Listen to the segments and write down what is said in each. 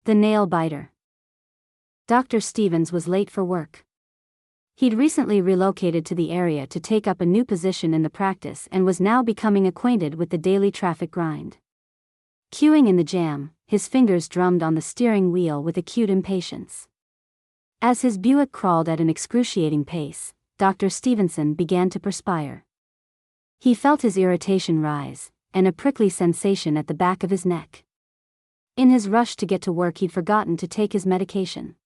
The Nailbiter. Dr. Stevens was late for work. He'd recently relocated to the area to take up a new position in the practice and was now becoming acquainted with the daily traffic grind. Queuing in the jam, his fingers drummed on the steering wheel with acute impatience. As his Buick crawled at an excruciating pace, Dr. Stevenson began to perspire. He felt his irritation rise, and a prickly sensation at the back of his neck. In his rush to get to work, he'd forgotten to take his medication.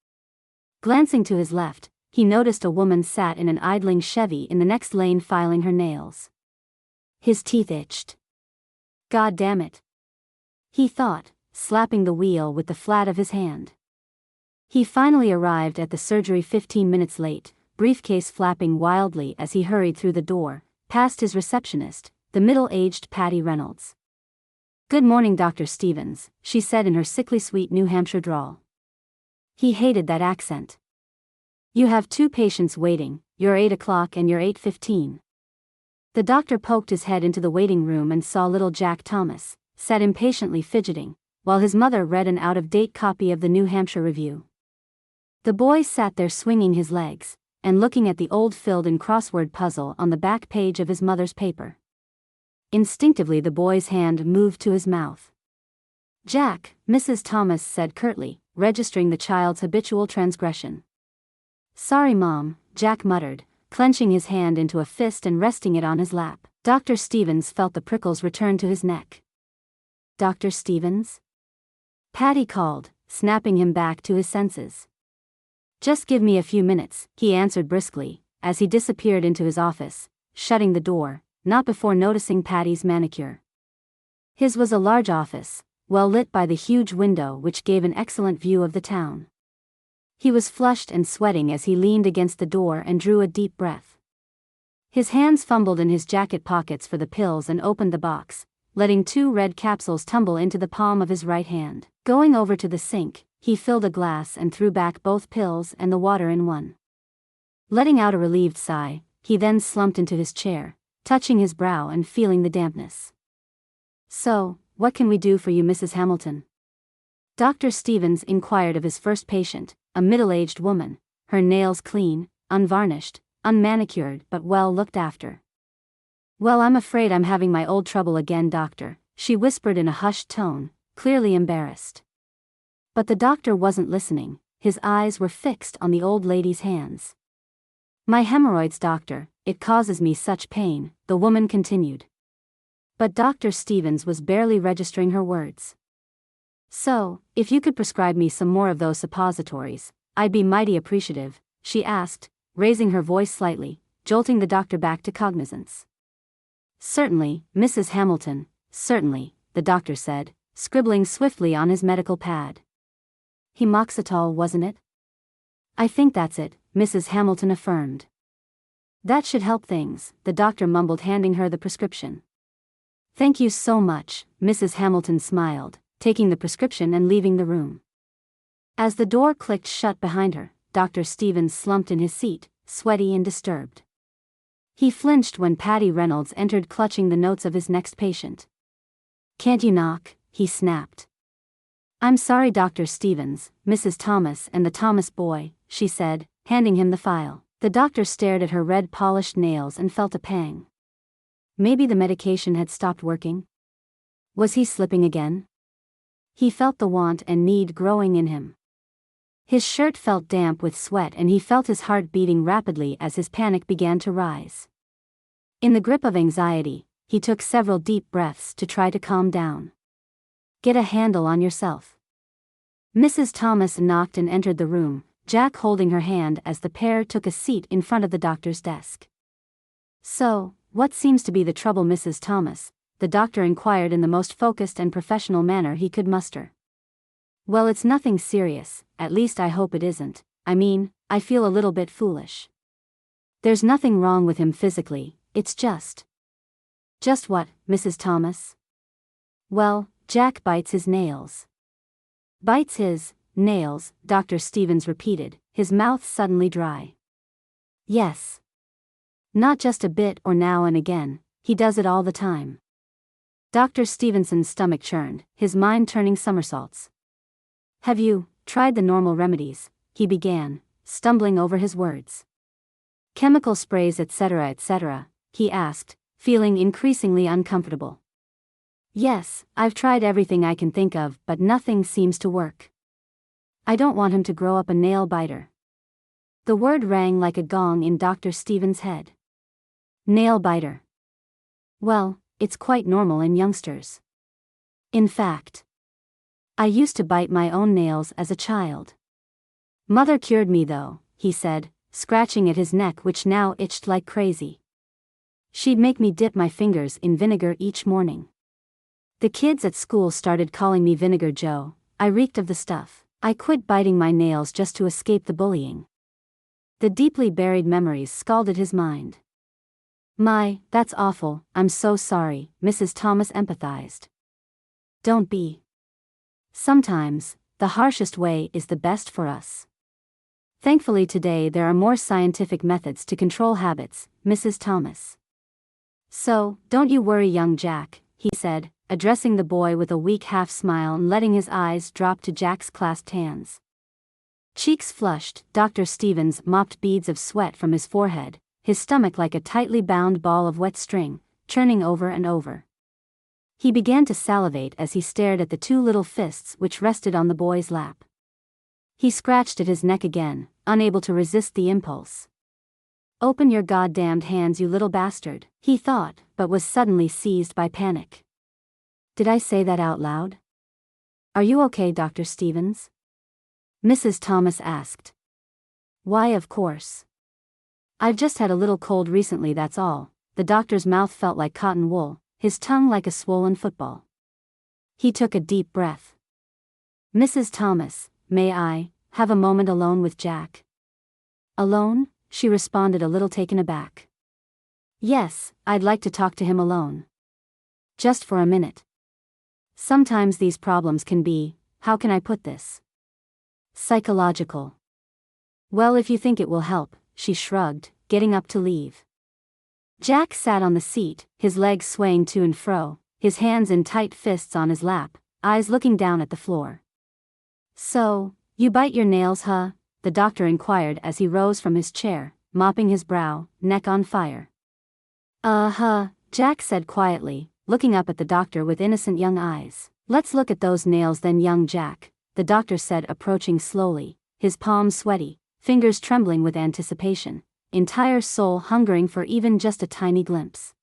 Glancing to his left, he noticed a woman sat in an idling Chevy in the next lane filing her nails. His teeth itched. God damn it, he thought, slapping the wheel with the flat of his hand. He finally arrived at the surgery 15 minutes late, briefcase flapping wildly as he hurried through the door, past his receptionist, the middle-aged Patty Reynolds. "Good morning, Dr. Stevens," she said in her sickly sweet New Hampshire drawl. He hated that accent. "You have 2 patients waiting, you're 8 o'clock and you're 8:15. The doctor poked his head into the waiting room and saw little Jack Thomas, sat impatiently fidgeting, while his mother read an out-of-date copy of the New Hampshire Review. The boy sat there swinging his legs, and looking at the old filled-in crossword puzzle on the back page of his mother's paper. Instinctively the boy's hand moved to his mouth. "Jack," Mrs. Thomas said curtly, registering the child's habitual transgression. "Sorry, Mom," Jack muttered, clenching his hand into a fist and resting it on his lap. Dr. Stevens felt the prickles return to his neck. "Dr. Stevens?" Patty called, snapping him back to his senses. "Just give me a few minutes," he answered briskly, as he disappeared into his office, shutting the door, not before noticing Patty's manicure. His was a large office, well lit by the huge window which gave an excellent view of the town. He was flushed and sweating as he leaned against the door and drew a deep breath. His hands fumbled in his jacket pockets for the pills and opened the box, letting 2 red capsules tumble into the palm of his right hand. Going over to the sink, he filled a glass and threw back both pills and the water in one. Letting out a relieved sigh, he then slumped into his chair, touching his brow and feeling the dampness. "So, what can we do for you, Mrs. Hamilton?" Dr. Stevens inquired of his first patient, a middle-aged woman, her nails clean, unvarnished, unmanicured but well looked after. "Well, I'm afraid I'm having my old trouble again, doctor," she whispered in a hushed tone, clearly embarrassed. But the doctor wasn't listening, his eyes were fixed on the old lady's hands. "My hemorrhoids, doctor, it causes me such pain," the woman continued. But Dr. Stevens was barely registering her words. "So, if you could prescribe me some more of those suppositories, I'd be mighty appreciative," she asked, raising her voice slightly, jolting the doctor back to cognizance. "Certainly, Mrs. Hamilton, certainly," the doctor said, scribbling swiftly on his medical pad. "Hemoxetol, wasn't it?" "I think that's it," Mrs. Hamilton affirmed. "That should help things," the doctor mumbled, handing her the prescription. "Thank you so much," Mrs. Hamilton smiled, taking the prescription and leaving the room. As the door clicked shut behind her, Dr. Stevens slumped in his seat, sweaty and disturbed. He flinched when Patty Reynolds entered, clutching the notes of his next patient. "Can't you knock?" he snapped. "I'm sorry, Dr. Stevens, Mrs. Thomas and the Thomas boy," she said, handing him the file. The doctor stared at her red polished nails and felt a pang. Maybe the medication had stopped working? Was he slipping again? He felt the want and need growing in him. His shirt felt damp with sweat and he felt his heart beating rapidly as his panic began to rise. In the grip of anxiety, he took several deep breaths to try to calm down. "Get a handle on yourself." Mrs. Thomas knocked and entered the room, Jack holding her hand as the pair took a seat in front of the doctor's desk. "So, what seems to be the trouble, Mrs. Thomas?" the doctor inquired in the most focused and professional manner he could muster. "Well, it's nothing serious, at least I hope it isn't. I mean, I feel a little bit foolish. There's nothing wrong with him physically, it's just..." "Just what, Mrs. Thomas?" "Well, Jack bites his nails." "Bites his nails," Dr. Stevens repeated, his mouth suddenly dry. "Yes. Not just a bit or now and again, he does it all the time." Dr. Stevenson's stomach churned, his mind turning somersaults. Have you tried the normal remedies? He began, stumbling over his words. Chemical sprays, etc., etc., he asked, feeling increasingly uncomfortable. Yes, I've tried everything I can think of, but nothing seems to work. I don't want him to grow up a nail biter. The word rang like a gong in Dr. Stevens' head. Nail biter. Well, it's quite normal in youngsters. In fact, I used to bite my own nails as a child. Mother cured me though, he said, scratching at his neck which now itched like crazy. She'd make me dip my fingers in vinegar each morning. The kids at school started calling me Vinegar Joe. I reeked of the stuff. I quit biting my nails just to escape the bullying. The deeply buried memories scalded his mind. My, that's awful, I'm so sorry, Mrs. Thomas empathized. Don't be. Sometimes, the harshest way is the best for us. Thankfully today there are more scientific methods to control habits, Mrs. Thomas. So, don't you worry, young Jack, he said, addressing the boy with a weak half-smile and letting his eyes drop to Jack's clasped hands. Cheeks flushed, Dr. Stevens mopped beads of sweat from his forehead, his stomach like a tightly bound ball of wet string, churning over and over. He began to salivate as he stared at the two little fists which rested on the boy's lap. He scratched at his neck again, unable to resist the impulse. Open your goddamned hands, you little bastard, he thought, but was suddenly seized by panic. Did I say that out loud? Are you okay, Dr. Stevens? Mrs. Thomas asked. Why, of course. I've just had a little cold recently, that's all. The doctor's mouth felt like cotton wool, his tongue like a swollen football. He took a deep breath. Mrs. Thomas, may I have a moment alone with Jack? Alone? She responded, a little taken aback. Yes, I'd like to talk to him alone. Just for a minute. Sometimes these problems can be, how can I put this? Psychological. Well, if you think it will help, she shrugged, getting up to leave. Jack sat on the seat, his legs swaying to and fro, his hands in tight fists on his lap, eyes looking down at the floor. So, you bite your nails, huh? The doctor inquired as he rose from his chair, mopping his brow, neck on fire. Jack said quietly, looking up at the doctor with innocent young eyes. Let's look at those nails then, young Jack, the doctor said, approaching slowly, his palms sweaty, fingers trembling with anticipation, entire soul hungering for even just a tiny glimpse.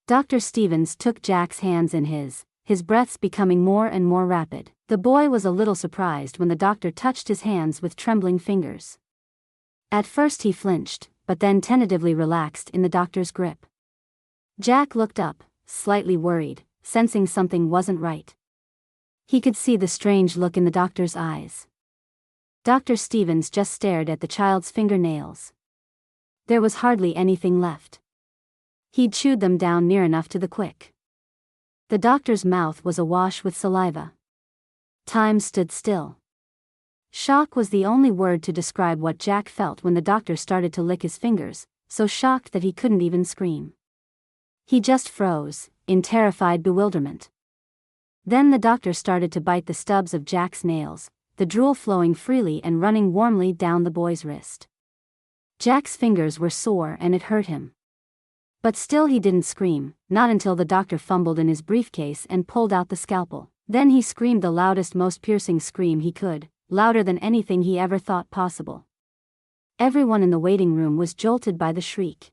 Dr. Stevens took Jack's hands in his breaths becoming more and more rapid. The boy was a little surprised when the doctor touched his hands with trembling fingers. At first he flinched, but then tentatively relaxed in the doctor's grip. Jack looked up, slightly worried, sensing something wasn't right. He could see the strange look in the doctor's eyes. Dr. Stevens just stared at the child's fingernails. There was hardly anything left. He'd chewed them down near enough to the quick. The doctor's mouth was awash with saliva. Time stood still. Shock was the only word to describe what Jack felt when the doctor started to lick his fingers, so shocked that he couldn't even scream. He just froze, in terrified bewilderment. Then the doctor started to bite the stubs of Jack's nails, the drool flowing freely and running warmly down the boy's wrist. Jack's fingers were sore and it hurt him. But still he didn't scream, not until the doctor fumbled in his briefcase and pulled out the scalpel. Then he screamed the loudest, most piercing scream he could, louder than anything he ever thought possible. Everyone in the waiting room was jolted by the shriek.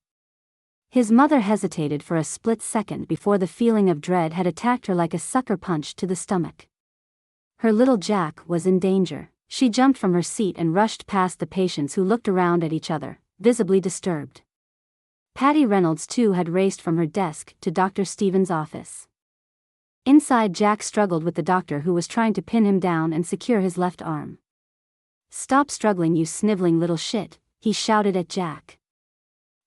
His mother hesitated for a split second before the feeling of dread had attacked her like a sucker punch to the stomach. Her little Jack was in danger. She jumped from her seat and rushed past the patients who looked around at each other, visibly disturbed. Patty Reynolds too had raced from her desk to Dr. Stevens' office. Inside, Jack struggled with the doctor who was trying to pin him down and secure his left arm. Stop struggling, you sniveling little shit, he shouted at Jack.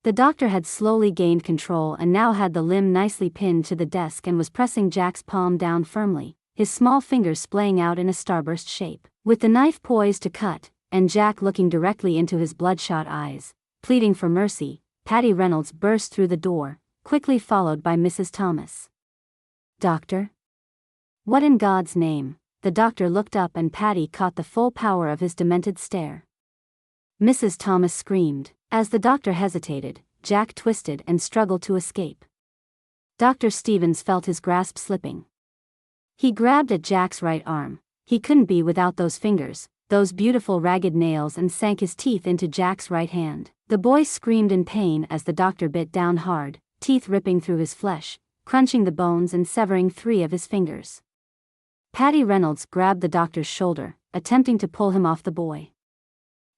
The doctor had slowly gained control and now had the limb nicely pinned to the desk and was pressing Jack's palm down firmly, his small fingers splaying out in a starburst shape. With the knife poised to cut, and Jack looking directly into his bloodshot eyes, pleading for mercy, Patty Reynolds burst through the door, quickly followed by Mrs. Thomas. Doctor? What in God's name? The doctor looked up and Patty caught the full power of his demented stare. Mrs. Thomas screamed. As the doctor hesitated, Jack twisted and struggled to escape. Dr. Stevens felt his grasp slipping. He grabbed at Jack's right arm. He couldn't be without those fingers, those beautiful ragged nails, and sank his teeth into Jack's right hand. The boy screamed in pain as the doctor bit down hard, teeth ripping through his flesh, crunching the bones and severing 3 of his fingers. Patty Reynolds grabbed the doctor's shoulder, attempting to pull him off the boy.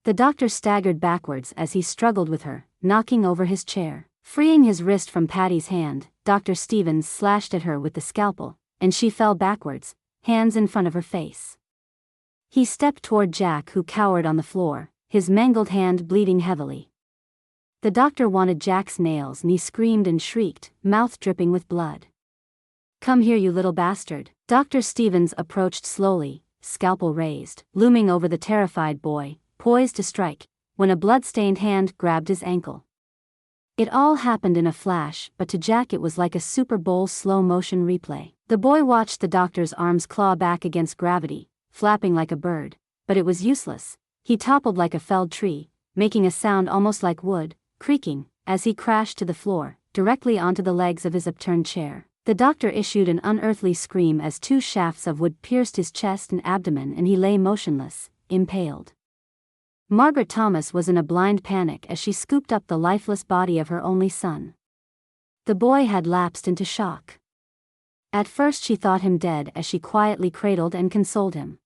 The doctor staggered backwards as he struggled with her, knocking over his chair. Freeing his wrist from Patty's hand, Dr. Stevens slashed at her with the scalpel, and she fell backwards, hands in front of her face. He stepped toward Jack, who cowered on the floor, his mangled hand bleeding heavily. The doctor wanted Jack's nails and he screamed and shrieked, mouth dripping with blood. "Come here, you little bastard." Dr. Stevens approached slowly, scalpel raised, looming over the terrified boy, poised to strike, when a blood-stained hand grabbed his ankle. It all happened in a flash, but to Jack it was like a Super Bowl slow-motion replay. The boy watched the doctor's arms claw back against gravity, flapping like a bird, but it was useless. He toppled like a felled tree, making a sound almost like wood, creaking, as he crashed to the floor, directly onto the legs of his upturned chair. The doctor issued an unearthly scream as 2 shafts of wood pierced his chest and abdomen and he lay motionless, impaled. Margaret Thomas was in a blind panic as she scooped up the lifeless body of her only son. The boy had lapsed into shock. At first she thought him dead as she quietly cradled and consoled him.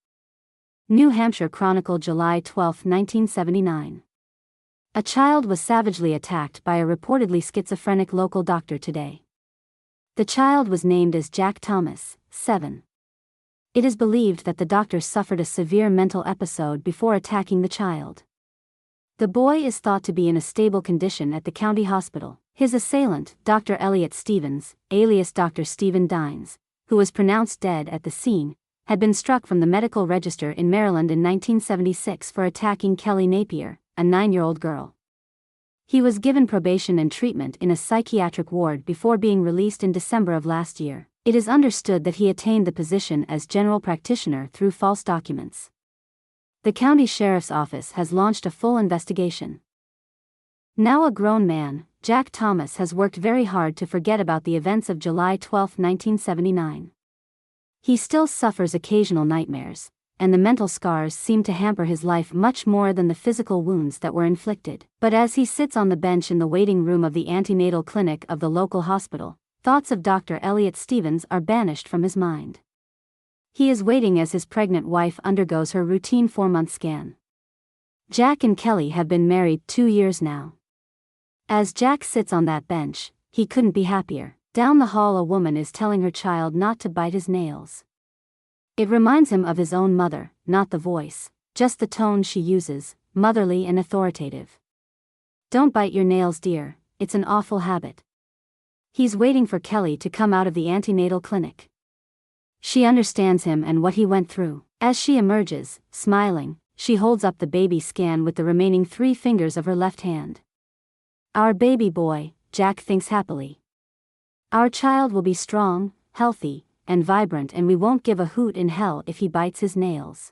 New Hampshire Chronicle, July 12, 1979. A child was savagely attacked by a reportedly schizophrenic local doctor today. The child was named as Jack Thomas, 7. It is believed that the doctor suffered a severe mental episode before attacking the child. The boy is thought to be in a stable condition at the county hospital. His assailant, Dr. Elliot Stevens, alias Dr. Stephen Dines, who was pronounced dead at the scene, had been struck from the medical register in Maryland in 1976 for attacking Kelly Napier, a 9-year-old girl. He was given probation and treatment in a psychiatric ward before being released in December of last year. It is understood that he attained the position as general practitioner through false documents. The county sheriff's office has launched a full investigation. Now a grown man, Jack Thomas has worked very hard to forget about the events of July 12, 1979. He still suffers occasional nightmares, and the mental scars seem to hamper his life much more than the physical wounds that were inflicted. But as he sits on the bench in the waiting room of the antenatal clinic of the local hospital, thoughts of Dr. Elliot Stevens are banished from his mind. He is waiting as his pregnant wife undergoes her routine 4-month scan. Jack and Kelly have been married 2 years now. As Jack sits on that bench, he couldn't be happier. Down the hall a woman is telling her child not to bite his nails. It reminds him of his own mother, not the voice, just the tone she uses, motherly and authoritative. "Don't bite your nails, dear, it's an awful habit." He's waiting for Kelly to come out of the antenatal clinic. She understands him and what he went through. As she emerges, smiling, she holds up the baby scan with the remaining 3 fingers of her left hand. "Our baby boy," Jack thinks happily. "Our child will be strong, healthy, and vibrant, and we won't give a hoot in hell if he bites his nails."